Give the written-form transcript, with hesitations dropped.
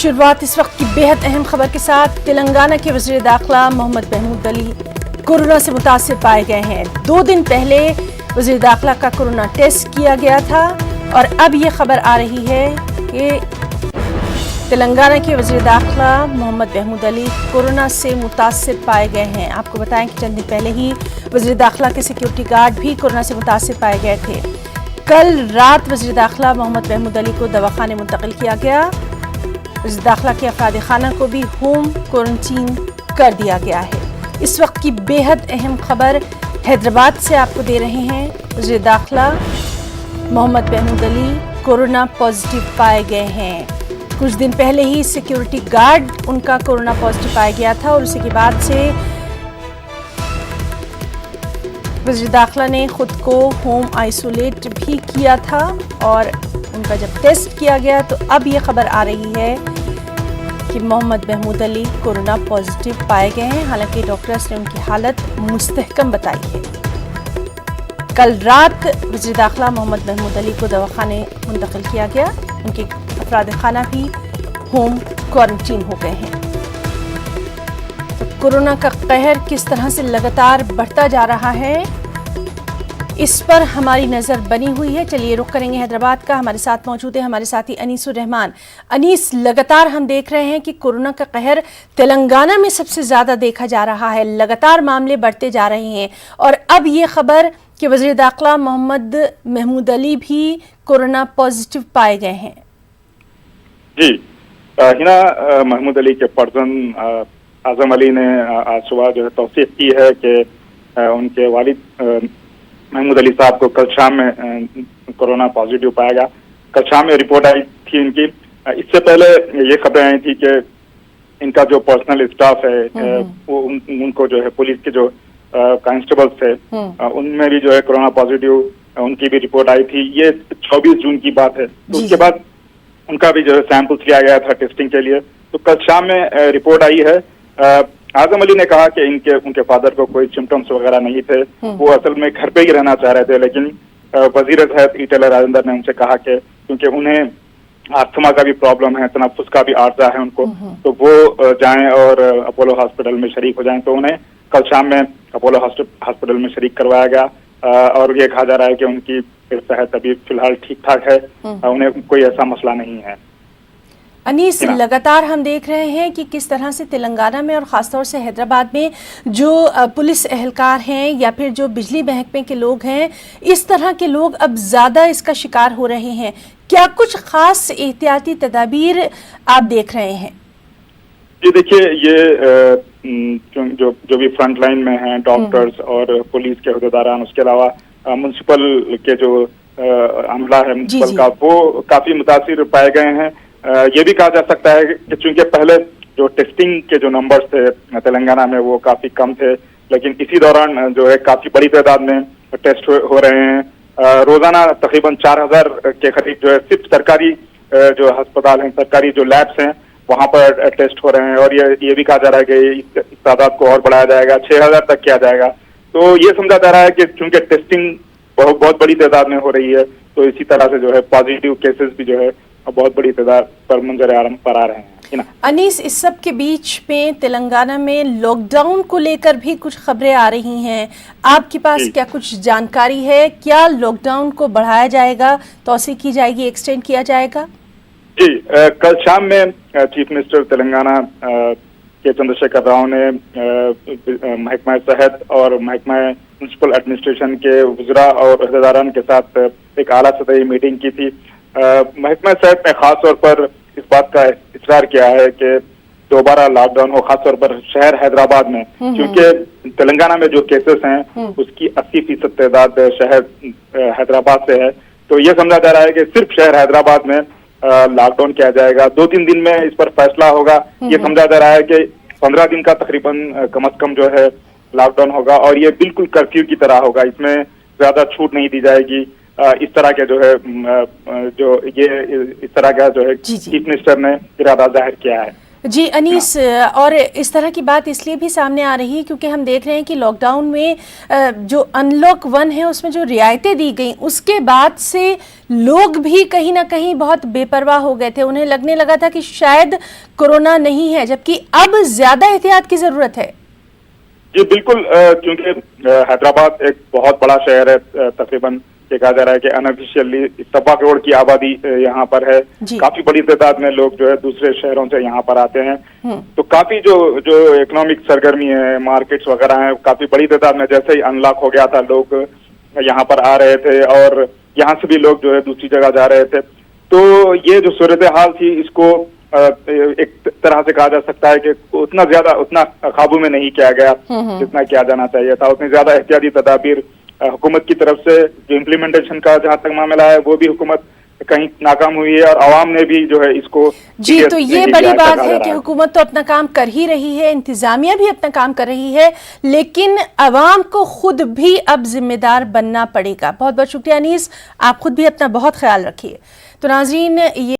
शुरुआत इस वक्त की बेहद अहम खबर के साथ। तेलंगाना के वज़ीर दाखिला मोहम्मद महमूद अली कोरोना से मुतासिर पाए गए हैं। 2 दिन पहले वज़ीर दाखिला का कोरोना टेस्ट किया गया था और अब ये खबर आ रही है कि तेलंगाना के वज़ीर दाखिला मोहम्मद महमूद अली कोरोना से मुतासिर पाए गए हैं। आपको बताएं कि चंद दिन पहले ही वज़ीर दाखिला के सिक्योरिटी गार्ड भी कोरोना से मुतासिर पाए गए थे। कल रात वज़ीर दाखिला मोहम्मद महमूद अली को दवाखाने मुंतकिल किया गया। वज़ीर दाखिला के अफराद खाना को भी होम क्वारंटीन कर दिया गया है। इस वक्त की बेहद अहम खबर हैदराबाद से आपको दे रहे हैं। वज़ीर दाखिला मोहम्मद महमूद अली कोरोना पॉजिटिव पाए गए हैं। कुछ दिन पहले ही सिक्योरिटी गार्ड उनका कोरोना पॉजिटिव पाया गया था और उसी के बाद से वज़ीर दाखिला ने खुद को होम आइसोलेट भी किया था और उनका जब टेस्ट किया गया तो अब ये खबर आ रही है कि मोहम्मद महमूद अली कोरोना पॉजिटिव पाए गए हैं। हालांकि डॉक्टर्स ने उनकी हालत मुस्तहकम बताई है। कल रात वज़ीर दाखिला मोहम्मद महमूद अली को दवाखाने मुंतकिल किया गया। उनके अफराद खाना भी होम क्वारंटीन हो गए हैं। तो कोरोना का कहर किस तरह से लगातार बढ़ता जा रहा है, इस पर हमारी नज़र बनी हुई है। चलिए रुख करेंगे हैदराबाद का। हमारे साथ मौजूद है हमारे साथी अनीसुर रहमान। अनीस, लगातार हम देख रहे हैं कि कोरोना का कहर तेलंगाना में सबसे ज़्यादा देखा जा रहा है। लगातार मामले बढ़ते जा रहे हैं और अब ये खबर कि वज़ीर दाखिला मोहम्मद महमूद अली भी कोरोना पॉजिटिव पाए गए हैं। जी हिना महमूद अली के पर्सन आजम अली ने आज सुबह जो है तौसीक की है कि उनके वालिद महमूद अली साहब को कल शाम में कोरोना पॉजिटिव पाया गया। कल शाम में रिपोर्ट आई थी इनकी। इससे पहले ये खबरें आई थी कि इनका जो पर्सनल स्टाफ है वो उनको जो है पुलिस के जो कांस्टेबल्स थे उनमें भी जो है कोरोना पॉजिटिव उनकी भी रिपोर्ट आई थी। ये 24 जून की बात है। तो उसके बाद उनका भी जो है सैंपल्स लिया गया था टेस्टिंग के लिए। तो कल शाम में रिपोर्ट आई है। आजम अली ने कहा कि उनके फादर को कोई सिम्टम्स वगैरह नहीं थे। वो असल में घर पे ही रहना चाह रहे थे, लेकिन वजीर सेहत ईटेलर राजेंद्र ने उनसे कहा कि क्योंकि उन्हें अस्थमा का भी प्रॉब्लम है, तनफ्फुस का भी आर्जा है उनको, तो वो जाएं और अपोलो हॉस्पिटल में शरीक हो जाएं। तो उन्हें कल शाम में अपोलो हॉस्पिटल में शरीक करवाया गया और ये कहा जा रहा है कि उनकी सेहत अभी फिलहाल ठीक ठाक है, उन्हें कोई ऐसा मसला नहीं है। अनीस, लगातार हम देख रहे हैं कि किस तरह से तेलंगाना में और ख़ासतौर से हैदराबाद में जो पुलिस एहलकार हैं या फिर जो बिजली महकमे के लोग हैं, इस तरह के लोग अब ज़्यादा इसका शिकार हो रहे हैं। क्या कुछ ख़ास एहतियाती तदाबीर आप देख रहे हैं? जी देखिए, ये जो भी फ्रंट लाइन में हैं डॉक्टर्स और पुलिस के अहदेदारान, उसके अलावा म्यूनसिपल के जो अमला है म्यूनसिपल का, वो काफ़ी मुतासिर पाए गए हैं। ये भी कहा जा सकता है कि चूंकि पहले जो टेस्टिंग के जो नंबर्स थे तेलंगाना में वो काफी कम थे, लेकिन इसी दौरान जो है काफी बड़ी तादाद में टेस्ट हो रहे हैं। रोजाना तकरीबन 4000 के करीब जो है सिर्फ सरकारी जो अस्पताल हैं, सरकारी जो लैब्स हैं, वहां पर टेस्ट हो रहे हैं। और ये भी कहा जा रहा है कि इस तादाद को और बढ़ाया जाएगा, 6000 तक किया जाएगा। तो ये समझा जा रहा है कि चूंकि टेस्टिंग बहुत बड़ी तादाद में हो रही है, तो इसी तरह से जो है पॉजिटिव केसेस भी जो है बहुत बड़ी तादाद पर मंजर आलम पर आ रहे हैं। अनीस, इस सब के बीच में तेलंगाना में लॉकडाउन को लेकर भी कुछ खबरें आ रही हैं। आपके पास क्या कुछ जानकारी है? क्या लॉकडाउन को बढ़ाया जाएगा, तौसीक की जाएगी, एक्सटेंड किया जाएगा? जी कल शाम में चीफ मिनिस्टर तेलंगाना के चंद्रशेखर राव ने महकमा सेहत और महकमा म्यूनसिपल एडमिनिस्ट्रेशन के वज़रा और अहदेदारान के साथ एक आला सतही मीटिंग की थी। महकमा सेहत ने खास तौर पर इस बात का इकरार किया है कि दोबारा लॉकडाउन हो, खास तौर पर शहर हैदराबाद में, क्योंकि तेलंगाना में जो केसेस हैं उसकी 80% तादाद शहर हैदराबाद से है। तो ये समझा जा रहा है कि सिर्फ शहर हैदराबाद में लॉकडाउन किया जाएगा। 2-3 दिन में इस पर फैसला होगा। ये समझा जा रहा है कि 15 दिन का तकरीबन कम से कम जो है लॉकडाउन होगा और ये बिल्कुल कर्फ्यू की तरह होगा। इसमें ज्यादा छूट नहीं दी जाएगी। इस तरह के जो है जो ये इस तरह का जो है चीफ मिनिस्टर ने इरादा जाहिर किया है। جی انیس، اور اس طرح کی بات اس لیے بھی سامنے آ رہی ہے کیونکہ ہم دیکھ رہے ہیں کہ لاک ڈاؤن میں جو ان لاک 1 ہے اس میں جو رعایتیں دی گئیں اس کے بعد سے لوگ بھی کہیں نہ کہیں بہت بے پرواہ ہو گئے تھے. انہیں لگنے لگا تھا کہ شاید کورونا نہیں ہے، جبکہ اب زیادہ احتیاط کی ضرورت ہے. جی بالکل، کیونکہ حیدرآباد ایک بہت بڑا شہر ہے، تقریباً یہ کہا جا رہا ہے کہ انافیشیلی 1.25 کروڑ کی آبادی یہاں پر ہے. جی. کافی بڑی تعداد میں لوگ جو ہے دوسرے شہروں سے یہاں پر آتے ہیں. تو کافی جو اکنامک سرگرمی ہے، مارکیٹس وغیرہ ہیں، کافی بڑی تعداد میں جیسے ہی ان لاک ہو گیا تھا لوگ یہاں پر آ رہے تھے اور یہاں سے بھی لوگ جو ہے دوسری جگہ جا رہے تھے. تو یہ جو صورتحال تھی اس کو ایک طرح سے کہا جا سکتا ہے کہ اتنا قابو میں نہیں کیا گیا جتنا کیا جانا چاہیے تھا. اتنی زیادہ احتیاطی تدابیر حکومت کی طرف سے جو امپلیمنٹیشن کا جہاں تک معاملہ ہے وہ بھی حکومت کہیں ناکام ہوئی ہے اور عوام نے بھی جو ہے اس کو جی تو یہ بڑی بات ہے کہ حکومت تو اپنا کام کر ہی رہی ہے، انتظامیہ بھی اپنا کام کر رہی ہے، لیکن عوام کو خود بھی اب ذمہ دار بننا پڑے گا. بہت بہت شکریہ انیس، آپ خود بھی اپنا بہت خیال رکھیے. تو ناظرین، یہ